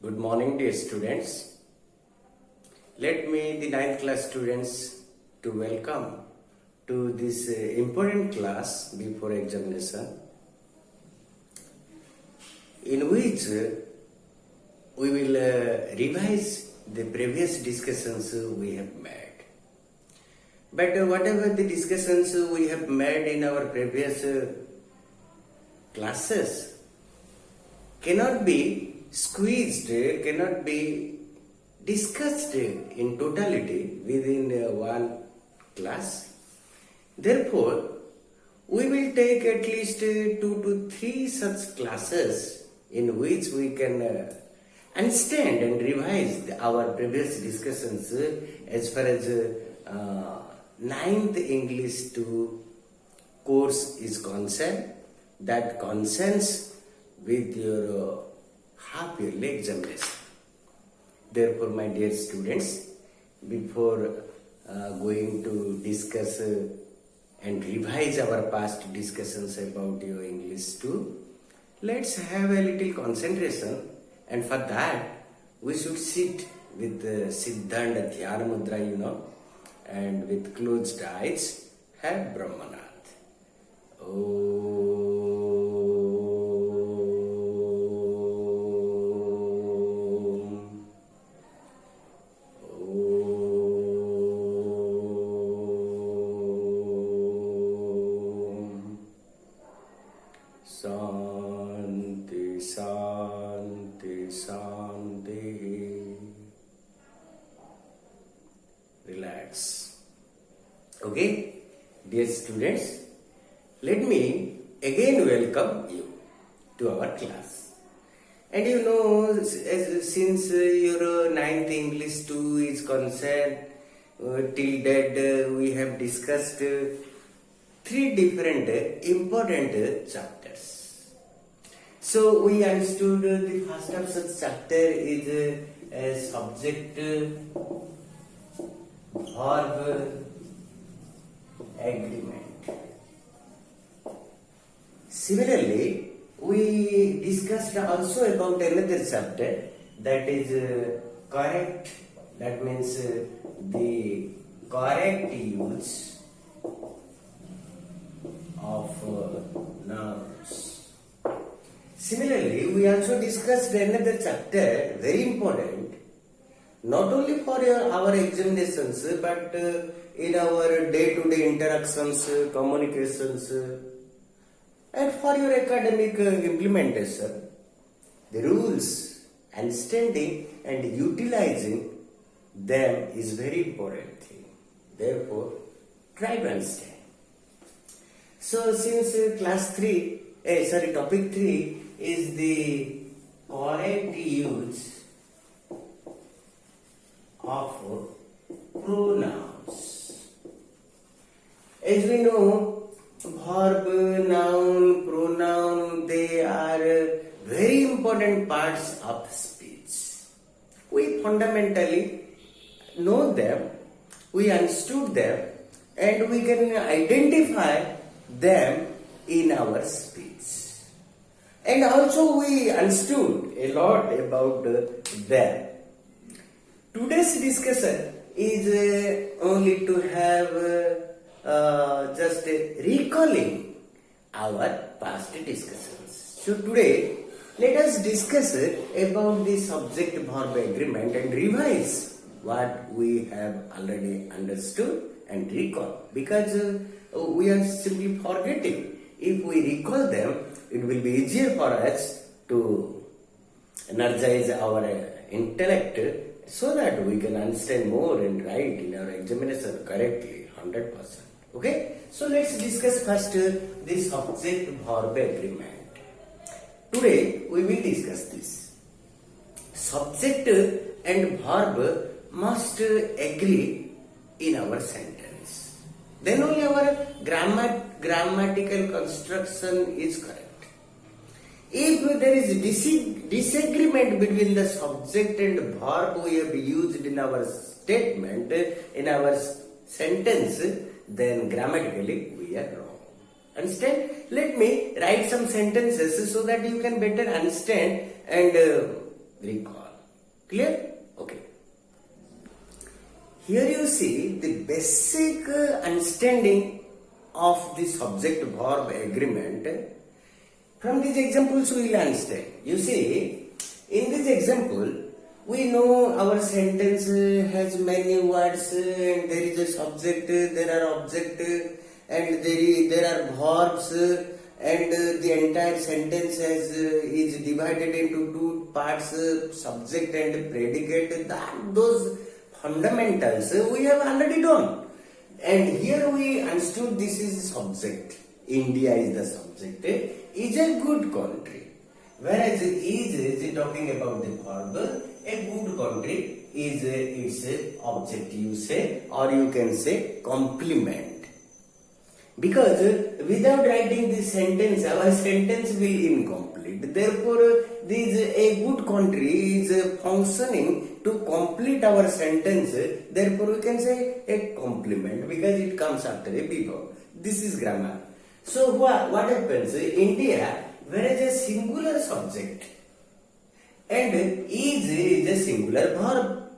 Good morning, dear students. Let me, the 9th class students, to welcome to this important class before examination, in which we will revise the previous discussions we have made. But whatever the discussions we have made in our previous classes cannot be squeezed, cannot be discussed in totality within one class. Therefore, we will take at least 2 to 3 such classes in which we can understand and revise our previous discussions as far as 9th English 2 course is concerned, that concerns with your half-yearly examination. Therefore, my dear students, before going to discuss and revise our past discussions about your English 2, let's have a little concentration, and for that we should sit with Siddhanta Dhyana Mudra, and with closed eyes have Brahmanath. Shanti, Shanti, Shanti. Relax. Okay, dear students, let me again welcome you to our class. And since your 9th English 2 is concerned, till that we have discussed 3 different important chapters. So we understood the first of such chapter is a subject verb agreement. Similarly, we discussed also about another chapter, that is correct, that means the correct use of nouns. Similarly, we also discussed another chapter, very important, not only for our examinations, but in our day-to-day interactions, communications, and for your academic implementation. The rules, understanding and utilizing them is very important thing. Therefore, try to understand. So, since topic 3 is the correct use of pronouns. As we know, verb, noun, pronoun, they are very important parts of speech. We fundamentally know them, we understood them, and we can identify them in our speech. And also we understood a lot about them. Today's discussion is only to have just recalling our past discussions. So today, let us discuss about the subject-verb agreement and revise what we have already understood and recall, because we are simply forgetting. If we recall them, it will be easier for us to energize our intellect so that we can understand more and write in our examination correctly, 100%. Okay? So let's discuss first the subject-verb agreement. Today we will discuss this. Subject and verb must agree in our sentence. Then only our grammatical construction is correct. If there is disagreement between the subject and verb we have used in our statement, in our sentence, then grammatically we are wrong. Understand? Let me write some sentences so that you can better understand and recall. Clear? Okay. Here you see the basic understanding of the subject-verb agreement. From these examples we will understand. You see, in this example, we know our sentence has many words and there is a subject, there are object and there are verbs and the entire sentence is divided into two parts, subject and predicate. Those fundamentals we have already done. And here we understood this is subject. India is the subject. Is a good country. Whereas is talking about the verb. A good country is its object, you say, or you can say complement. Because without writing this sentence, our sentence will incomplete. Therefore, this a good country is functioning to complete our sentence. Therefore, we can say a complement because it comes after a before. This is grammar. So what happens? India, whereas a singular subject and is a singular verb.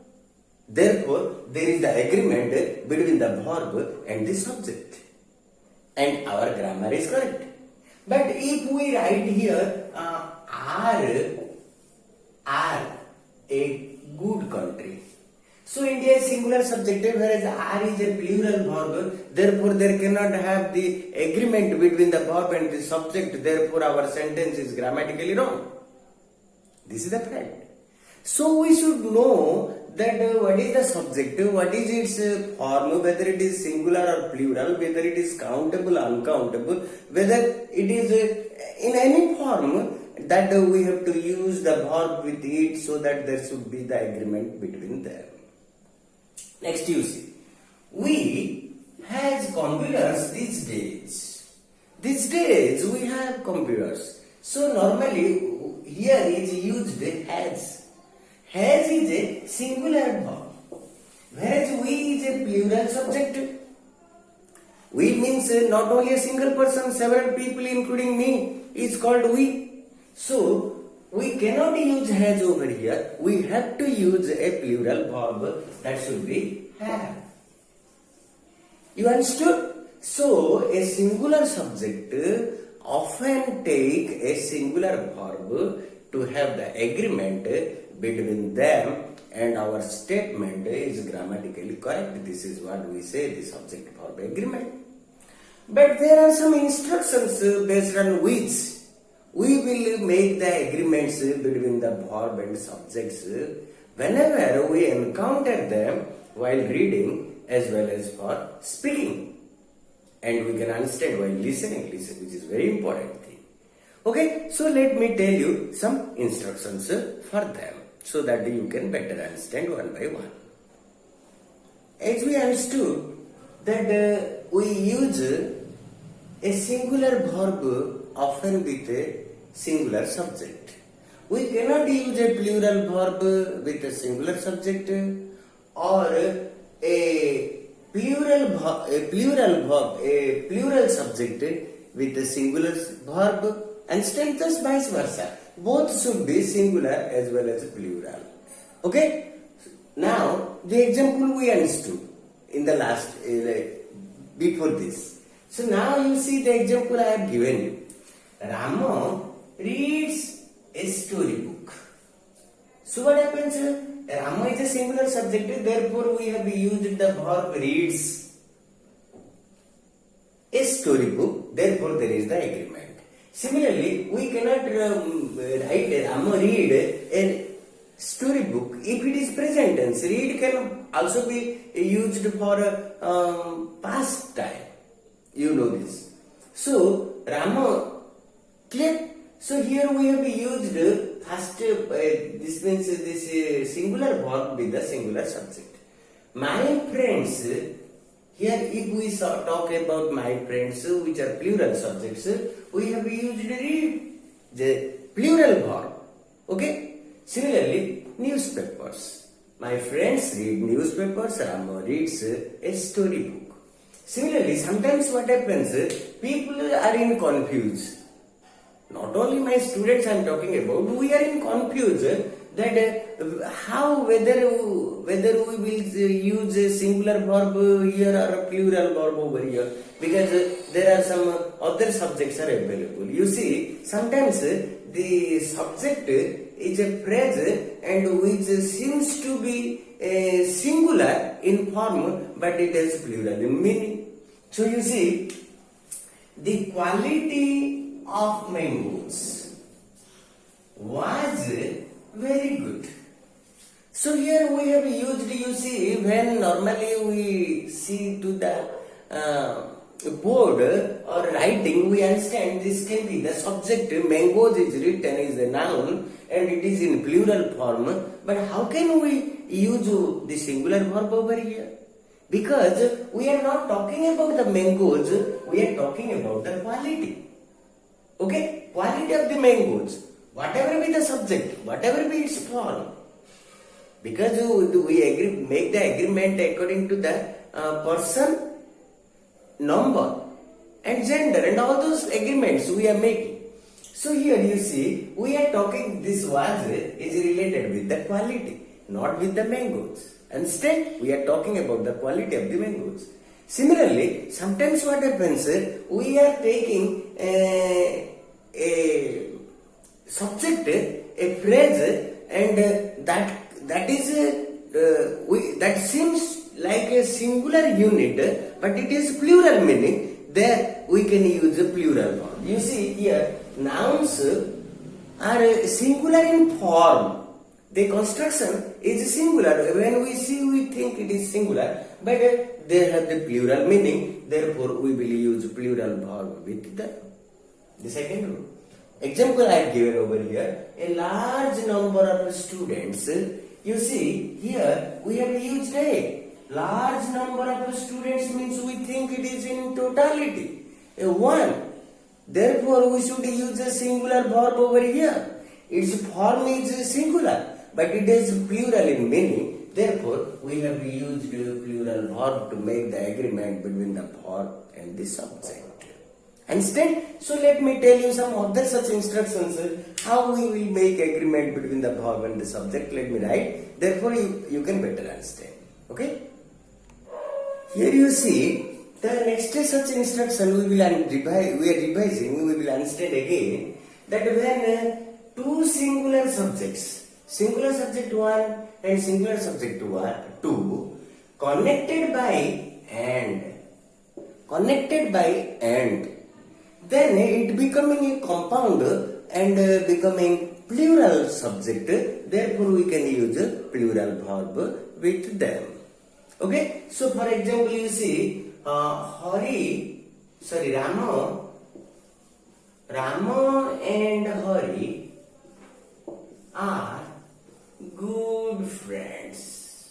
Therefore, there is the agreement between the verb and the subject. And our grammar is correct. But if we write here are a good country. So India is singular subject whereas are is a plural verb. Therefore there cannot have the agreement between the verb and the subject. Therefore our sentence is grammatically wrong. This is the fact. So we should know that what is the subject, what is its form, whether it is singular or plural, whether it is countable, uncountable, whether it is in any form, that we have to use the verb with it so that there should be the agreement between them. Next you see, we has computers these days. These days we have computers. So normally here is used has. Has is a singular verb, whereas we is a plural subject. We means not only a single person, several people including me is called we. So we cannot use has over here. We have to use a plural verb that should be have. You understood? So a singular subject often take a singular verb to have the agreement between them, and our statement is grammatically correct. This is what we say, the subject verb agreement. But there are some instructions based on which we will make the agreements between the verb and subjects whenever we encounter them while reading as well as for speaking. And we can understand while listening, which is very important thing. Okay, so let me tell you some instructions for them so that you can better understand one by one. As we understood that we use a singular verb often with a singular subject. We cannot use a plural verb with a singular subject or a plural subject with a singular verb, and just vice versa. Both should be singular as well as plural. Okay? Now, the example we understood in the last, before this. So now you see the example I have given you. Rama reads a storybook. So what happens? Rama is a singular subject, therefore we have used the verb reads a storybook, therefore there is the agreement. Similarly, we cannot write Rama read a storybook if it is present tense. Read can also be used for past time. You know this. So, Rama, clear? So here we have used first, this means this singular verb with the singular subject. My friends, here if we talk about my friends, which are plural subjects, we have used read, the plural verb. Okay? Similarly, newspapers. My friends read newspapers, Rama reads a storybook. Similarly, sometimes what happens, people are in confuse. Not only my students I am talking about, we are in confuse that how whether we will use a singular verb here or a plural verb over here, because there are some other subjects are available. You see, sometimes the subject is a phrase and which seems to be singular in form, but it is plural in meaning. So you see, the quality of mangoes was very good. So here we have used, you see, when normally we see to the board or writing, we understand this can be the subject. Mangoes is written is a noun and it is in plural form. But how can we use the singular verb over here? Because we are not talking about the mangoes, we are talking about the quality. Okay? Quality of the mangoes. Whatever be the subject, whatever be its form. Because we agree, make the agreement according to the person, number and gender and all those agreements we are making. So here you see, we are talking, this was is related with the quality, not with the mangoes. Instead, we are talking about the quality of the mangoes. Similarly, sometimes what happens, we are taking a subject, a phrase, and that seems like a singular unit, but it is plural meaning. There we can use a plural form. You see here, nouns are singular in form. The construction is singular. When we see, we think it is singular, but they have the plural meaning. Therefore, we will use plural verb with the second rule. Example I have given over here, a large number of students. You see, here we have used a large number of students means we think it is in totality. A one. Therefore, we should use a singular verb over here. Its form is singular, but it is plural in meaning. Therefore, we have used a plural verb to make the agreement between the verb and the subject. Instead, so let me tell you some other such instructions, how we will make agreement between the verb and the subject. Let me write. Therefore, you can better understand. Okay? Here you see, the next such instruction we are revising, we will understand again that when two singular subjects, singular subject 1 and singular subject 2, connected by and, then it becoming a compound and becoming plural subject. Therefore, we can use a plural verb with them. Okay? So, for example, you see, Rama and Hari are good friends.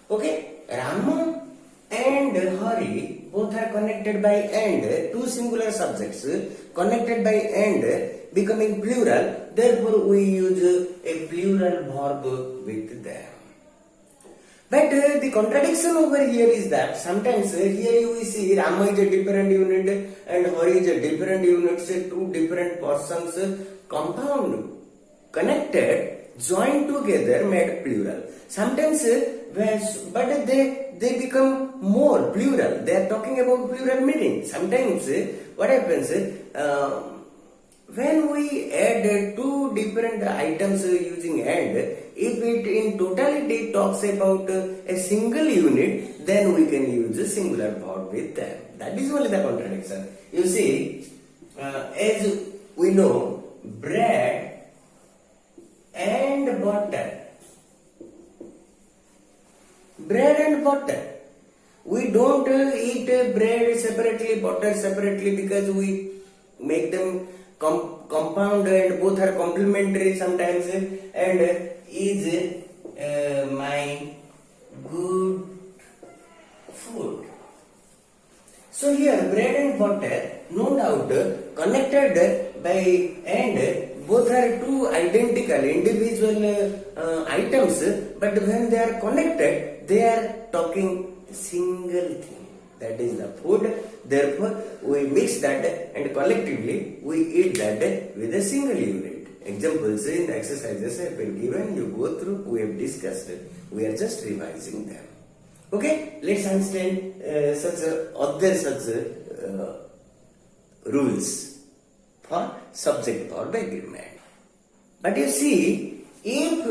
Okay? Rama and Hari both are connected by and, two singular subjects connected by and becoming plural. Therefore, we use a plural verb with them. But the contradiction over here is that sometimes here you will see Rama is a different unit and Hari is a different unit, say two different persons compound, connected, joined together, made plural. Sometimes, but they become more plural. They are talking about plural meaning. Sometimes what happens, when we add two different items using and, if it in totality talks about a single unit, then we can use a singular verb with them. That is only the contradiction. You see, as we know, bread and butter. Bread and butter. We don't eat bread separately, butter separately, because we make them compound and both are complementary sometimes, and is my good food. So here bread and butter, no doubt connected by and, both are two identical individual items, but when they are connected, they are talking single thing, that is the food. Therefore, we mix that and collectively we eat that with a single unit. examples in exercises have been given. You go through. We have discussed. We are just revising them. Okay, let's understand such rules for subject-verb agreement. But you see, if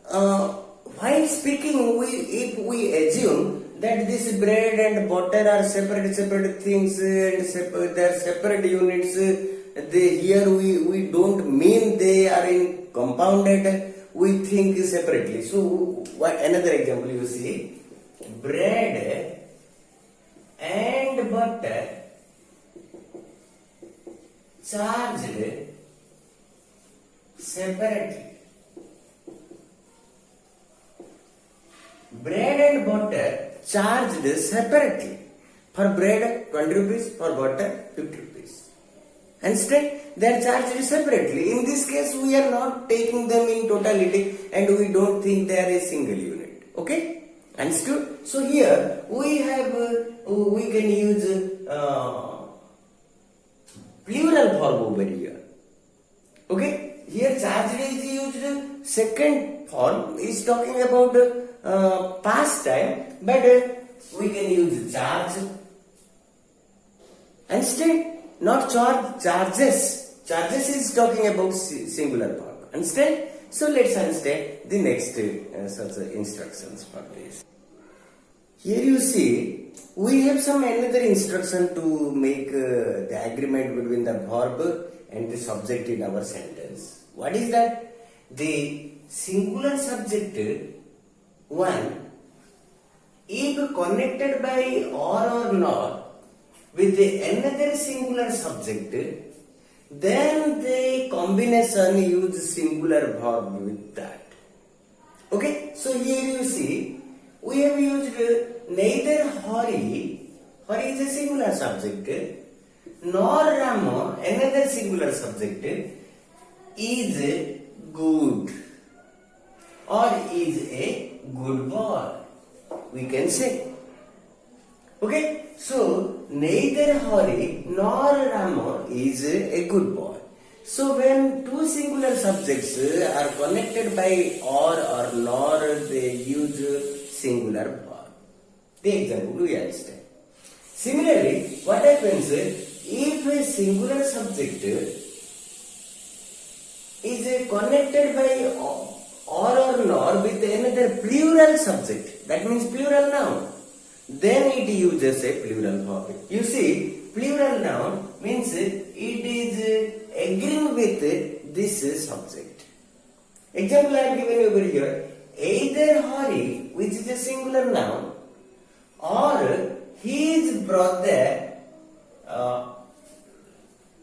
while speaking, if we assume that this bread and butter are separate things and they are separate units, here we don't mean they are in compounded. We think separately. So, another example you see, bread and butter charged separately. Bread and butter charged separately. For bread 20 rupees, for butter 50 rupees. Instead, they are charged separately. In this case, we are not taking them in totality and we don't think they are a single unit. Okay? Understood? So here we can use plural verb over here. Okay? Here charged is used. Second form is talking about past time, but we can use charge. Instead, not charges. Charges is talking about singular verb. Understand? So let's understand the next such instructions for this. Here you see, we have some another instruction to make the agreement between the verb and the subject in our sentence. What is that? The singular subject one, if connected by or not with another singular subject, then the combination use singular verb with that. Okay, so here you see, we have used neither Hari is a singular subject, nor Rama, another singular subject, is good or is a good boy, we can say. Okay, so neither Hari nor Rama is a good boy. So when two singular subjects are connected by or nor, they use singular verb. The example we understand. Similarly, what happens if a singular subject is connected by or nor with another plural subject, that means plural noun, then it uses a plural verb. You see, plural noun means it is agreeing with this subject. Example I have given over here, either Hari, which is a singular noun, or his brother,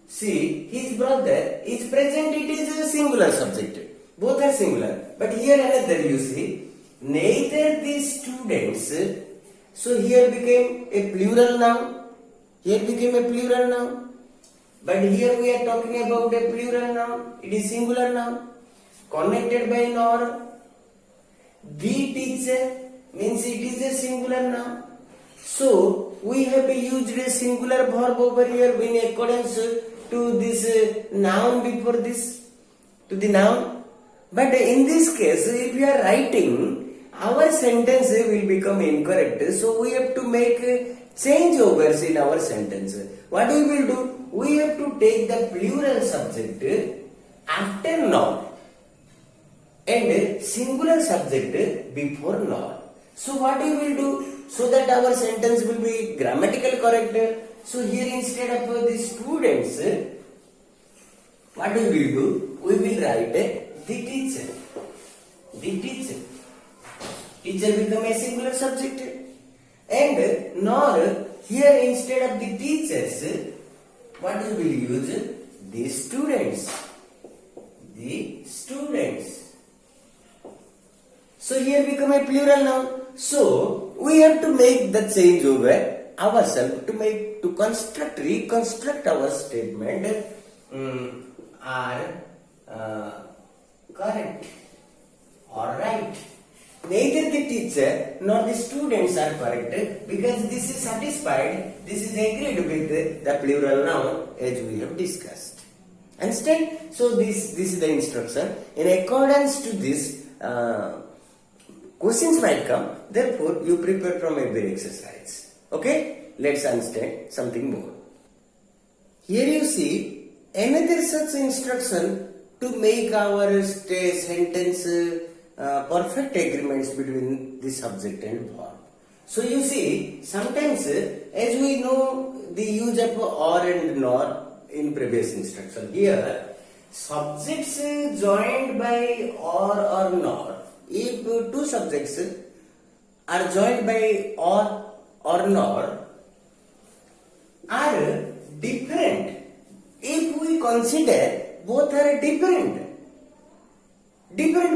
his brother is present, it is a singular subject. Both are singular. But here another you see, neither the students, so here became a plural noun. Here became a plural noun. But here we are talking about a plural noun. It is singular noun. Connected by nor. The teacher means it is a singular noun. So we have used a singular verb over here in accordance to this noun before this, to the noun. But in this case, if we are writing, our sentence will become incorrect. So we have to make changeovers in our sentence. What we will do? We have to take the plural subject after noun and singular subject before noun. So what we will do? So that our sentence will be grammatical correct. So here instead of the students, what we will do? We will write the teacher. The teacher. Teacher become a singular subject. And nor here instead of the teachers, what we will use? The students. The students. So here become a plural noun. So we have to make the change over ourselves to reconstruct our statement are correct or right. Neither the teacher nor the students are correct because this is satisfied, this is agreed with the plural noun as we have discussed. Understand? So this is the instruction. In accordance to this, questions might come. Therefore, you prepare from every exercise. Okay? Let's understand something more. Here you see another such instruction to make our sentence perfect agreements between the subject and verb. So you see, sometimes as we know the use of or and nor in previous instruction, here subjects joined by or nor. If two subjects are joined by or nor are different, if we consider both are different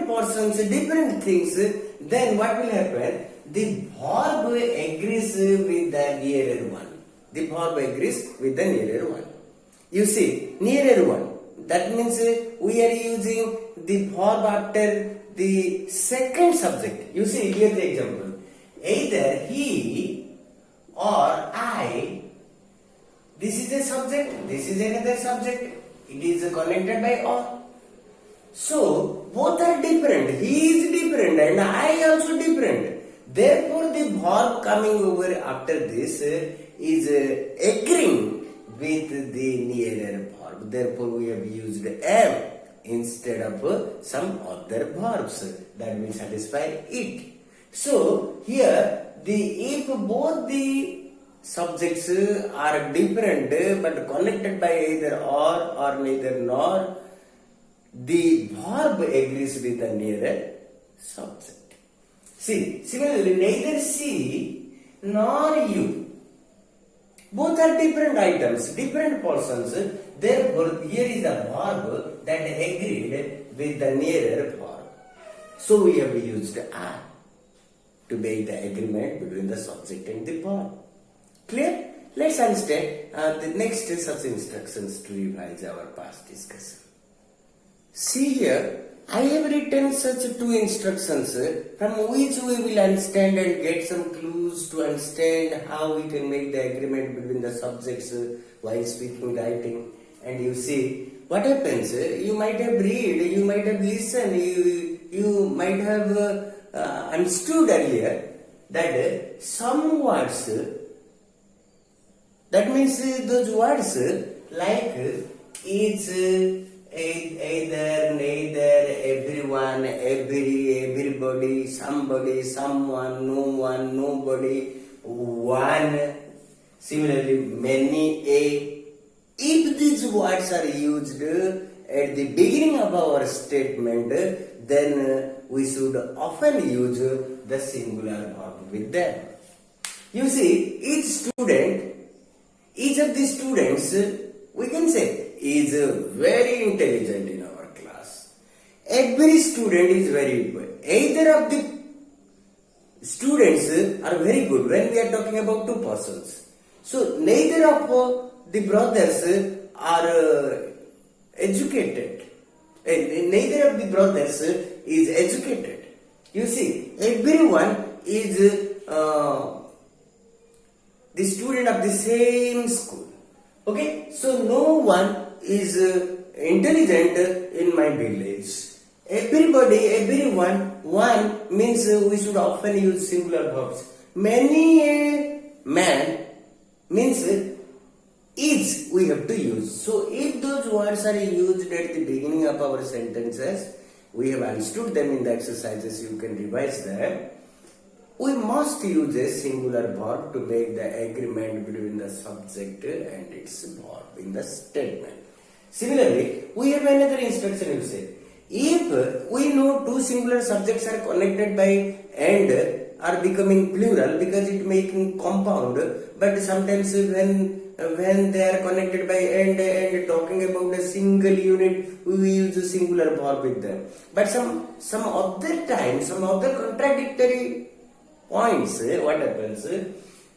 persons, different things, then what will happen? The verb agrees with the nearer one. The verb agrees with the nearer one. You see, nearer one. That means we are using the verb after the second subject. You see, here the example. Either he or I. This is a subject. This is another subject. It is connected by or. So, both are different. He is different and I also different. Therefore, the verb coming over after this is agreeing with the nearer verb. Therefore, we have used am instead of some other verbs that will satisfy it. So, here, if both the subjects are different but connected by either or neither nor, the verb agrees with the nearer subject. See, similarly, neither she nor you. Both are different items, different persons. Therefore, here is a verb that agreed with the nearer verb. So, we have used are to make the agreement between the subject and the verb. Clear? Let's understand the next such instructions to revise our past discussion. See here, I have written such two instructions from which we will understand and get some clues to understand how we can make the agreement between the subjects while speaking, writing. And you see, what happens? You might have read, you might have listened, you might have understood earlier that some words, that means those words like is, either, neither, everyone, everybody, somebody, someone, no one, nobody, one, similarly many, a. If these words are used at the beginning of our statement, then we should often use the singular verb with them. You see, each of the students, we can say, is very intelligent in our class. Every student is very good. Either of the students are very good when we are talking about two persons. So, neither of the brothers are educated. Neither of the brothers is educated. You see, everyone is the student of the same school. Okay, so no one is intelligent in my village. Everybody, everyone, one means we should often use singular verbs. Many a man means is we have to use. So if those words are used at the beginning of our sentences, we have understood them in the exercises, you can revise them. We must use a singular verb to make the agreement between the subject and its verb in the statement. Similarly, we have another instruction you say. If we know two singular subjects are connected by and are becoming plural because it making compound, but sometimes when they are connected by and talking about a single unit, we use a singular verb with them. But some other times, some other contradictory points, what happens?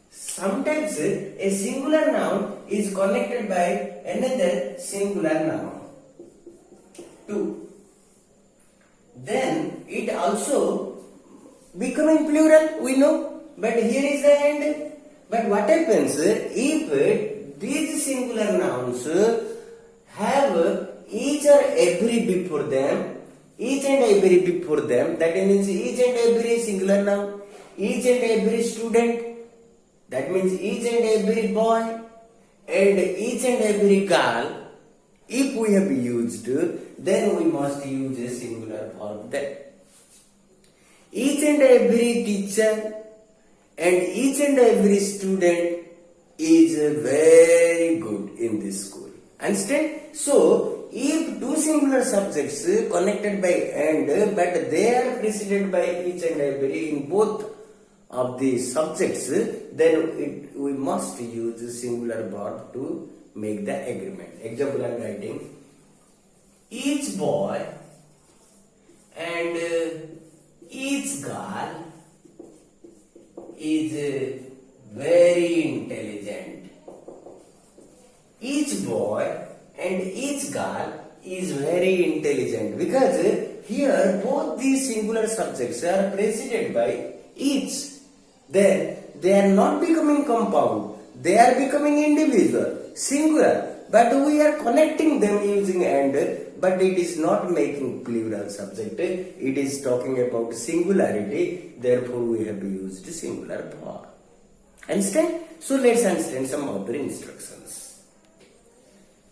Sometimes a singular noun is connected by another singular noun. Two. Then it also becoming plural, we know, but here is the and. But what happens if these singular nouns have each or every before them, each and every before them, that means each and every singular noun, each and every student, that means each and every boy, and each and every girl. If we have used, then we must use a singular verb there. Each and every teacher and each and every student is very good in this school. Understand? So, if two singular subjects connected by and, but they are preceded by each and every in both of the subjects, then we must use a singular verb to make the agreement. Example I am writing. Each boy and each girl is very intelligent. Each boy and each girl is very intelligent, because here both these singular subjects are preceded by each. Then they are not becoming compound, they are becoming individual, singular, but we are connecting them using and, but it is not making plural subject, it is talking about singularity, therefore we have used singular verb. Understand? So let's understand some other instructions.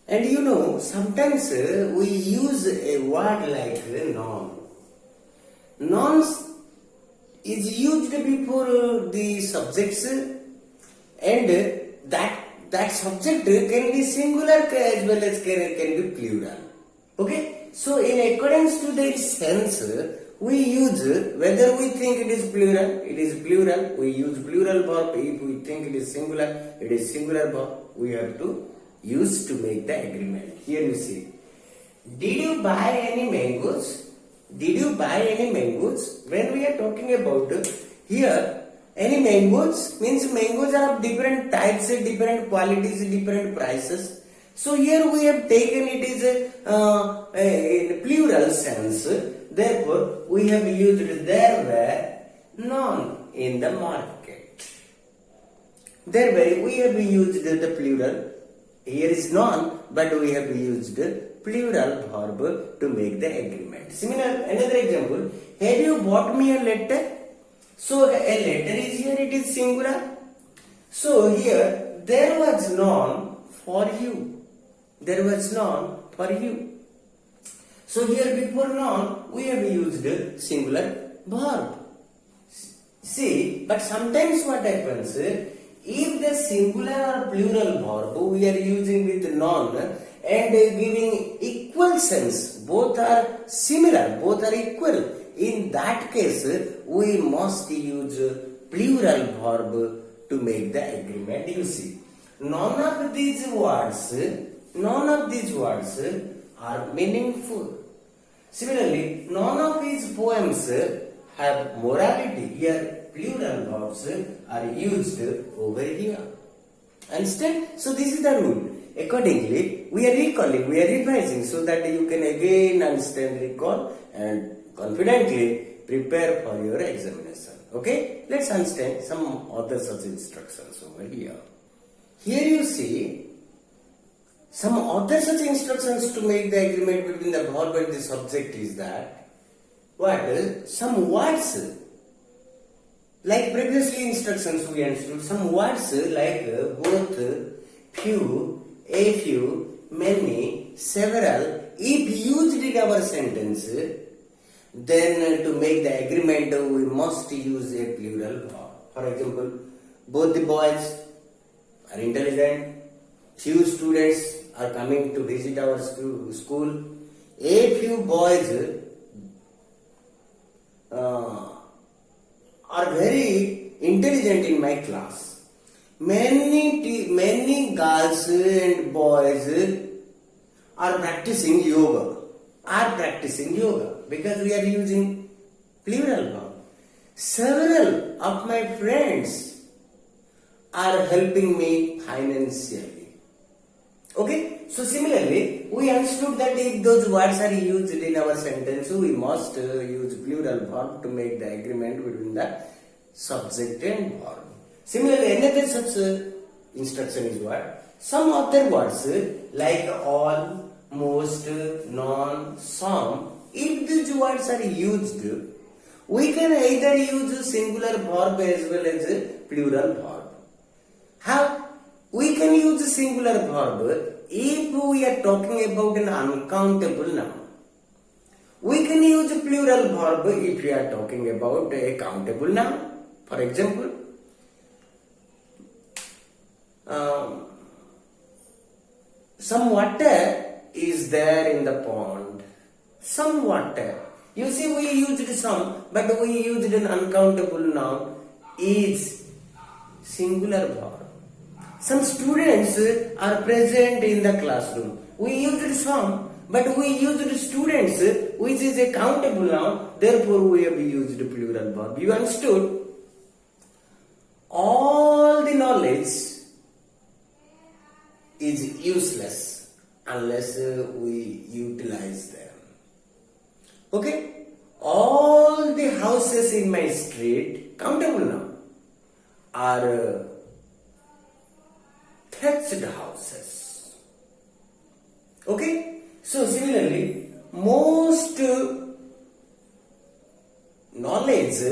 And you know, sometimes we use a word like noun. Nouns is used before the subjects, and that subject can be singular as well as can be plural. Okay? So in accordance to their sense, we use, whether we think it is plural, we use plural verb. If we think it is singular verb, we have to use to make the agreement. Here you see, did you buy any mangoes? Did you buy any mangoes? When we are talking about here, any mangoes means mangoes are of different types, different qualities, different prices. So here we have taken it is in plural sense. Therefore, we have used there were none in the market. Thereby, we have used the plural. Here is none, but we have used plural verb to make the agreement. Similar, another example. Have you bought me a letter? So a letter is here, it is singular. So here, there was none for you. There was none for you. So here before none, we have used singular verb. See, but sometimes what happens, if the singular or plural verb we are using with none and giving equal sense, both are similar, both are equal. In that case, we must use plural verb to make the agreement. You see, none of these words are meaningful. Similarly, none of his poems have morality. Here, plural verbs are used over here. Understand? So this is the rule. Accordingly, we are recalling, we are revising so that you can again understand, recall and confidently prepare for your examination. Okay? Let's understand some other such instructions over here. Here you see some other such instructions to make the agreement between the verb and the subject is that what? Some words like previously instructions we understood, some words like both, few, a few, many, several, if used in our sentence, then to make the agreement we must use a plural verb. For example, both the boys are intelligent, few students are coming to visit our school, a few boys are very intelligent in my class. Many girls and boys are practicing yoga. Because we are using plural verb. Several of my friends are helping me financially. Okay? So similarly, we understood that if those words are used in our sentence, we must use plural verb to make the agreement between the subject and verb. Similarly, another such instruction is what? Some other words like all, most, none, some. If these words are used, we can either use singular verb as well as a plural verb. How? We can use singular verb if we are talking about an uncountable noun. We can use plural verb if we are talking about a countable noun. For example, some water is there in the pond. Some water. You see, we used some, but we used an uncountable noun is singular verb. Some students are present in the classroom. We used some, but we used students, which is a countable noun. Therefore, we have used plural verb. You understood? All the knowledge is useless unless we utilize them. Okay? All the houses in my street, countable noun, are thatched houses. Okay? So similarly, most knowledge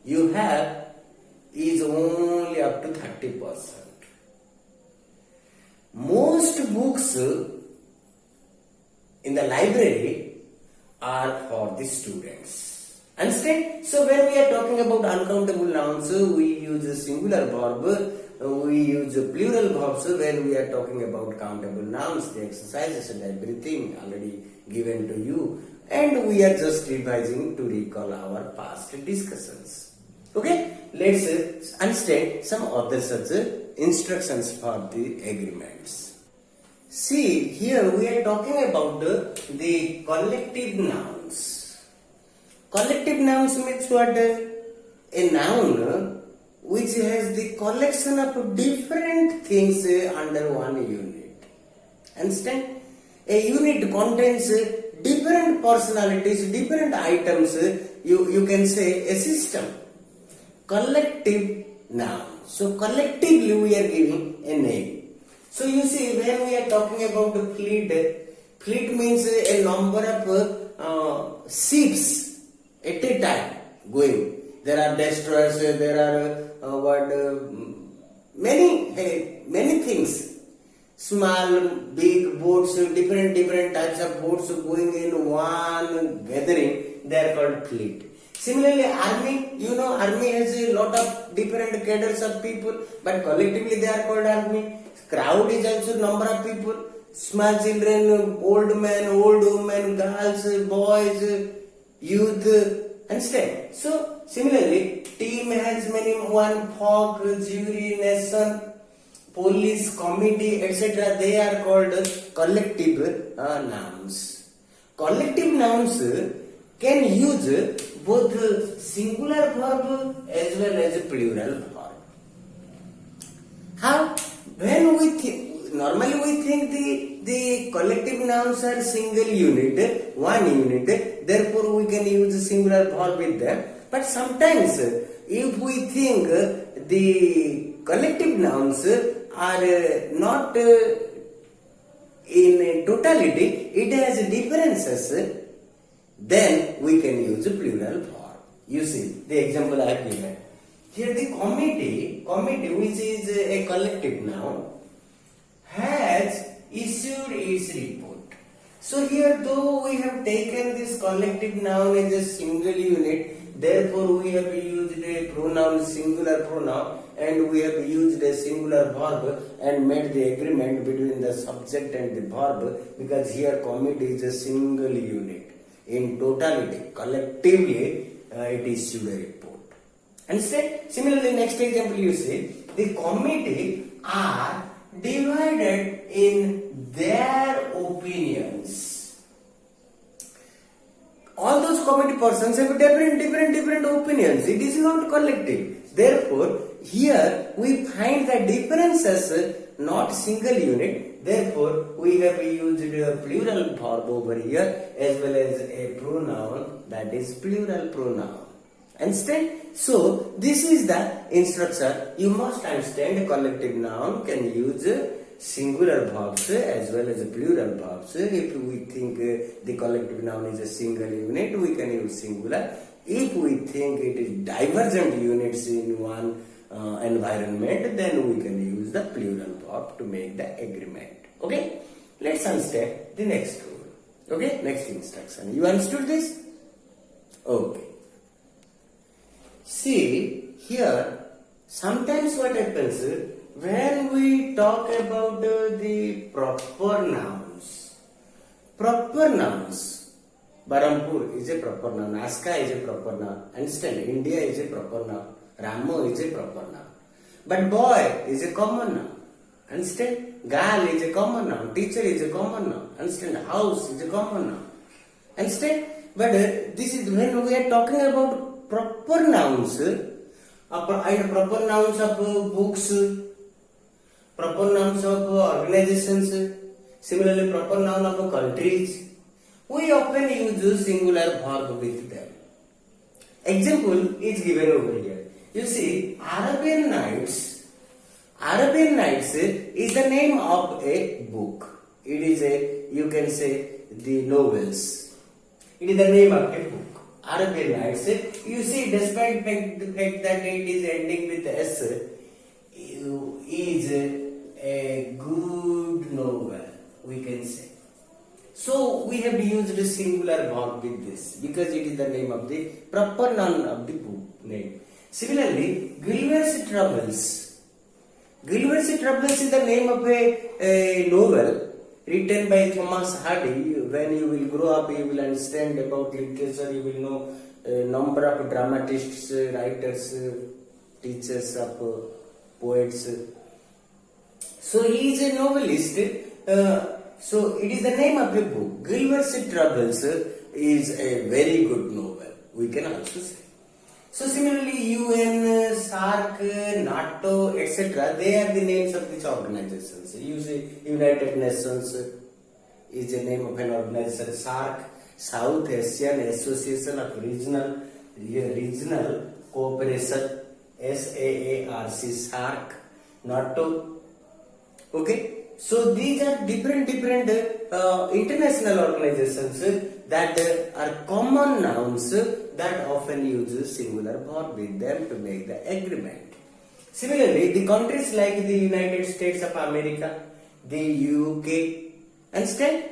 you have is only up to 30%. Most books in the library are for the students. Understand? So when we are talking about uncountable nouns, we use a singular verb, we use a plural verbs. When we are talking about countable nouns, the exercises and everything already given to you, and we are just revising to recall our past discussions. Okay, let's understand some other such instructions for the agreements. See, here we are talking about the collective nouns. Collective nouns means what? A noun which has the collection of different things under one unit. Understand? A unit contains different personalities, different items. You can say a system. Collective noun. So collectively we are giving a name. So you see, when we are talking about the fleet means a number of ships at a time going. There are destroyers, there are many things. Small, big boats, different types of boats going in one gathering. They are called fleet. Similarly, army, army has a lot of different cadres of people, but collectively they are called army. Crowd is also number of people, small children, old men, old women, girls, boys, youth, understand? So, similarly, team has one folk, jury, nation, police, committee, etc. They are called collective nouns. Collective nouns can use both singular verb as well as plural verb. How? When we think, normally we think the collective nouns are single unit, one unit, therefore we can use a singular verb with them. But sometimes if we think the collective nouns are not in totality, it has differences, then we can use a plural verb. You see, the example I have given. Here the committee which is a collective noun, has issued its report. So here though we have taken this collective noun as a single unit, therefore we have used a pronoun, singular pronoun, and we have used a singular verb and made the agreement between the subject and the verb, because here committee is a single unit. In totality, collectively, it issued a report. Understand? Similarly, next example you see, the committee are divided in their opinions. All those committee persons have different opinions. It is not collective. Therefore, here we find the differences, not single unit. Therefore, we have used a plural verb over here as well as a pronoun, that is plural pronoun. Understand? So, this is the instruction. You must understand a collective noun can use singular verbs as well as plural verbs. If we think the collective noun is a single unit, we can use singular. If we think it is divergent units in one environment, then we can use the plural verb to make the agreement. Okay? Let's understand the next rule. Okay? Next instruction. You understood this? Okay. See, here, sometimes what happens when we talk about the proper nouns. Proper nouns. Barampur is a proper noun. Aska is a proper noun. Understand? India is a proper noun. Ramo is a proper noun. But boy is a common noun. Understand? Gal is a common noun. Teacher is a common noun. Understand? House is a common noun. Understand? But this is when we are talking about proper nouns. Proper nouns of books, proper nouns of organizations, similarly proper noun of countries. We often use singular verb with them. Example is given over here. You see, Arabian Nights. Arabian Nights is the name of a book. It is a, you can say, the novels. It is the name of a book. Arabian Nights. You see, despite the fact that it is ending with S, is a good novel, we can say. So we have used a singular verb with this because it is the name of the proper noun of the book name. Similarly, Gulliver's Travels. Gulliver's Travels is the name of a novel written by Thomas Hardy. When you will grow up, you will understand about literature, you will know a number of dramatists, writers, teachers of poets. So he is a novelist. So it is the name of the book. Gulliver's Travels is a very good novel, we can also say. So similarly, UN, SARC, NATO, etc. they are the names of these organizations. You see, United Nations is the name of an organization. SARC, South Asian Association of Regional Cooperation, SAARC, SARC, NATO. Okay. So these are different international organizations that are common nouns that often use singular verb with them to make the agreement. Similarly, the countries like the United States of America, the UK, understand?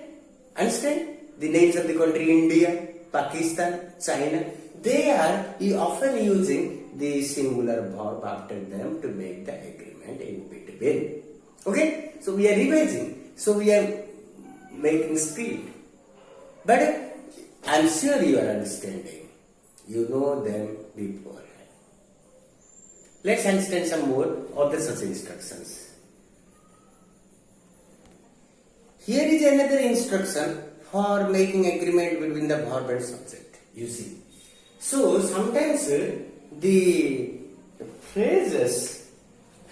The names of the country India, Pakistan, China, they are often using the singular verb after them to make the agreement in between. Okay, so we are revising, so we are making speed. But I am sure you are understanding. You know them before. Let's understand some more other such instructions. Here is another instruction for making agreement between the verb and subject. You see. So sometimes the phrases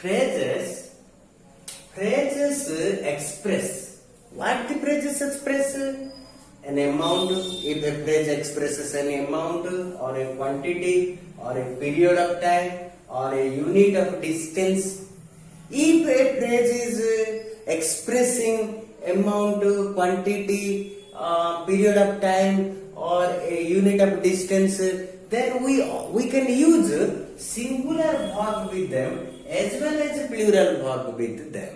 express. What the phrases express? An amount. If a phrase expresses an amount or a quantity or a period of time or a unit of distance. If a phrase is expressing amount, quantity, period of time or a unit of distance, then we can use singular verb with them as well as plural verb with them.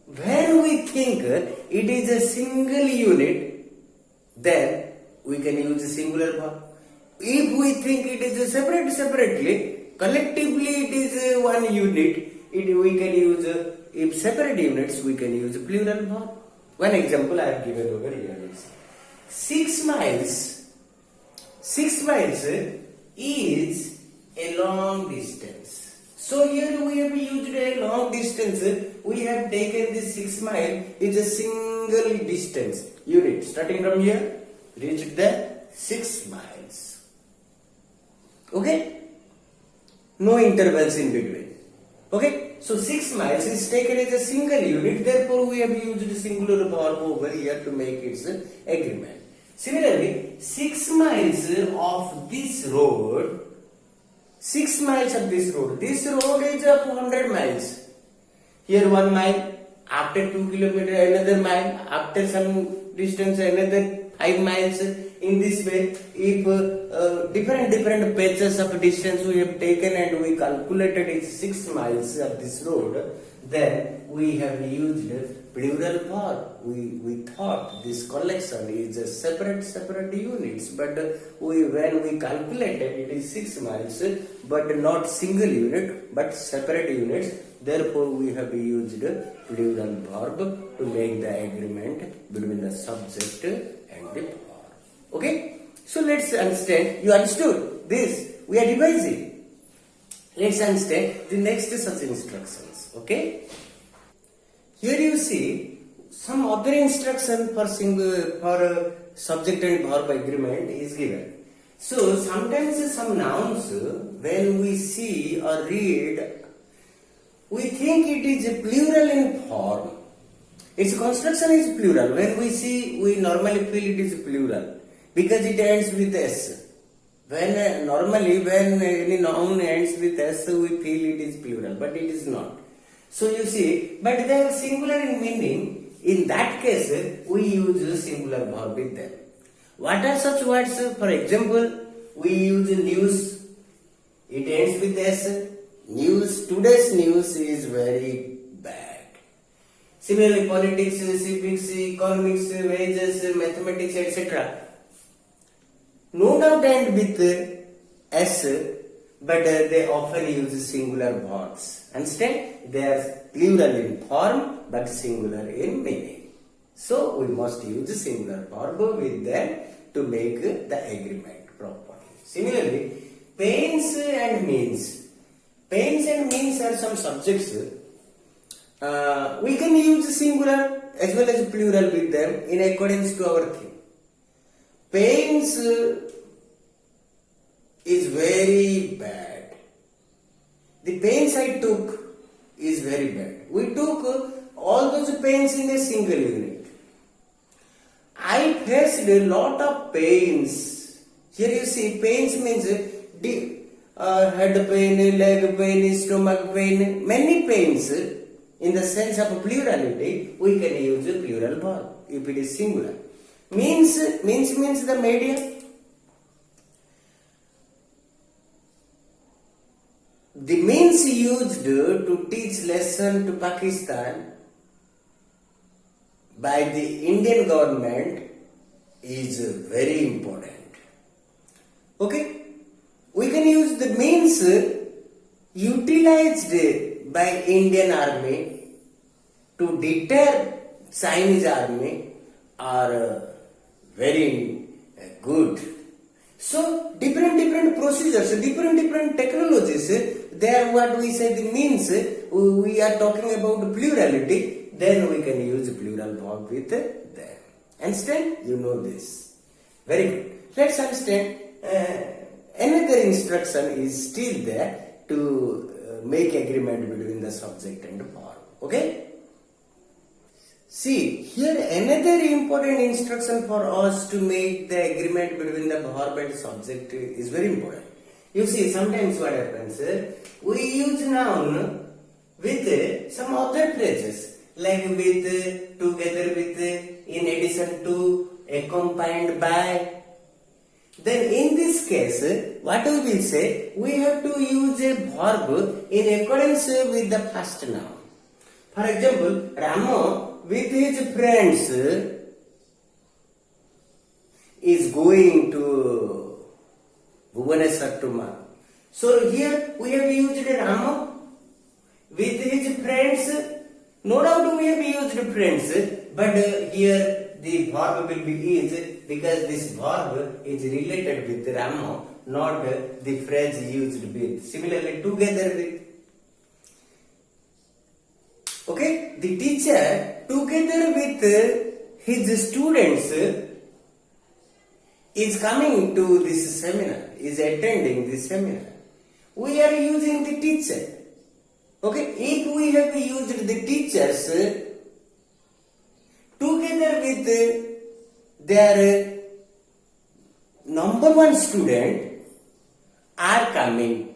When we think it is a single unit, then we can use a singular verb. If we think it is separately, collectively it is one unit, we can use, if separate units, we can use a plural verb. One example I have given over here is 6 miles. 6 miles is a long distance. So here we have used a long distance. We have taken this 6 mile is a single distance unit. Starting from here, reached the 6 miles. Okay? No intervals in between. Okay? So 6 miles is taken as a single unit. Therefore, we have used a singular verb over here to make its agreement. Similarly, 6 miles of this road. 6 miles of this road. This road is of 100 miles. Here 1 mile, after 2 kilometers another mile, after some distance another 5 miles. In this way, if different patches of distance we have taken and we calculated it 6 miles of this road, then we have used plural verb. We thought this collection is a separate units, but when we calculated it is 6 miles, but not single unit, but separate units. Therefore, we have used plural verb to make the agreement between the subject and the verb. Okay? So let's understand. You understood this? We are revising. Let's understand the next such instructions. Okay? Here you see some other instruction for subject and verb agreement is given. So sometimes some nouns when we see or read, we think it is a plural in form. Its construction is plural. When we see, we normally feel it is plural because it ends with s. Normally when any noun ends with s, we feel it is plural, but it is not. So you see, but they are singular in meaning. In that case, we use singular verb with them. What are such words? For example, we use news. It ends with s. News. Today's news is very bad. Similarly, politics, civics, economics, wages, mathematics, etc. No doubt end with s, but they often use singular verbs. Understand? They are plural in form but singular in meaning. So we must use singular verb with them to make the agreement properly. Similarly, pains and means. Pains and means are some subjects. We can use singular as well as plural with them in accordance to our theme. Pains is very bad. The pains I took is very bad. We took all those pains in a single unit. I faced a lot of pains. Here you see, pains means head pain, leg pain, stomach pain, many pains. In the sense of plurality, we can use a plural verb if it is singular. Means the medium. The means used to teach lesson to Pakistan by the Indian government is very important. Okay? We can use the means utilized by Indian army to deter Chinese army are very good. So different procedures, different technologies, they are what we say the means. We are talking about plurality, then we can use plural verb with them. Understand? You know this. Very good. Let's understand. Another instruction is still there to make agreement between the subject and the verb. Okay? See, here another important instruction for us to make the agreement between the verb and subject is very important. You see, sometimes what happens, we use noun with some other phrases, like with, together with, in addition to, accompanied by. Then in this case, what we will say, we have to use a verb in accordance with the first noun. For example, Ramo with his friends is going to Bhubaneswar tomorrow. So here we have used Rama with his friends. No doubt we have used friends, but here the verb will be is because this verb is related with Rama, not the phrase used with. Similarly, together with. Okay, the teacher together with his students is coming to this seminar, is attending this seminar. We are using the teacher. Okay, if we have used the teachers together with their number one student are coming.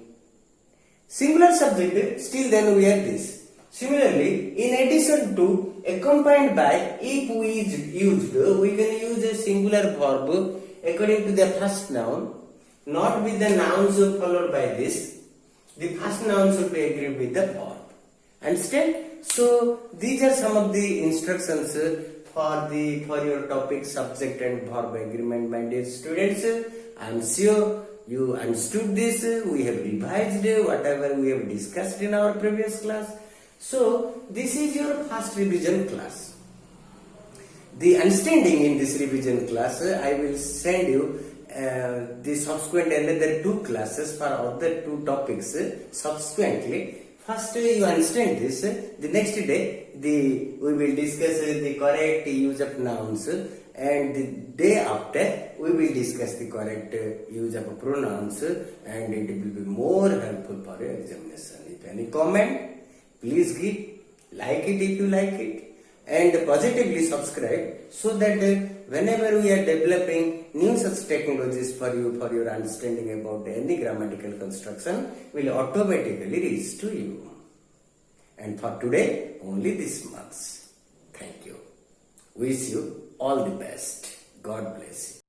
Singular subject, still then we have this. Similarly, in addition to accompanied by, if we is used, we can use a singular verb according to the first noun, not with the nouns followed by this. The first noun should be agreed with the verb. Understand? So these are some of the instructions for your topic subject and verb agreement, my dear students. I am sure you understood this. We have revised whatever we have discussed in our previous class. So this is your first revision class. The understanding in this revision class, I will send you the subsequent another 2 classes for other 2 topics subsequently. First you understand this. The next day we will discuss the correct use of nouns, and the day after we will discuss the correct use of pronouns, and it will be more helpful for your examination. If any comment, please give, like it if you like it, and positively subscribe, so that whenever we are developing new such technologies for you, for your understanding about any grammatical construction, will automatically reach to you. And for today, only this much. Thank you. Wish you all the best. God bless you.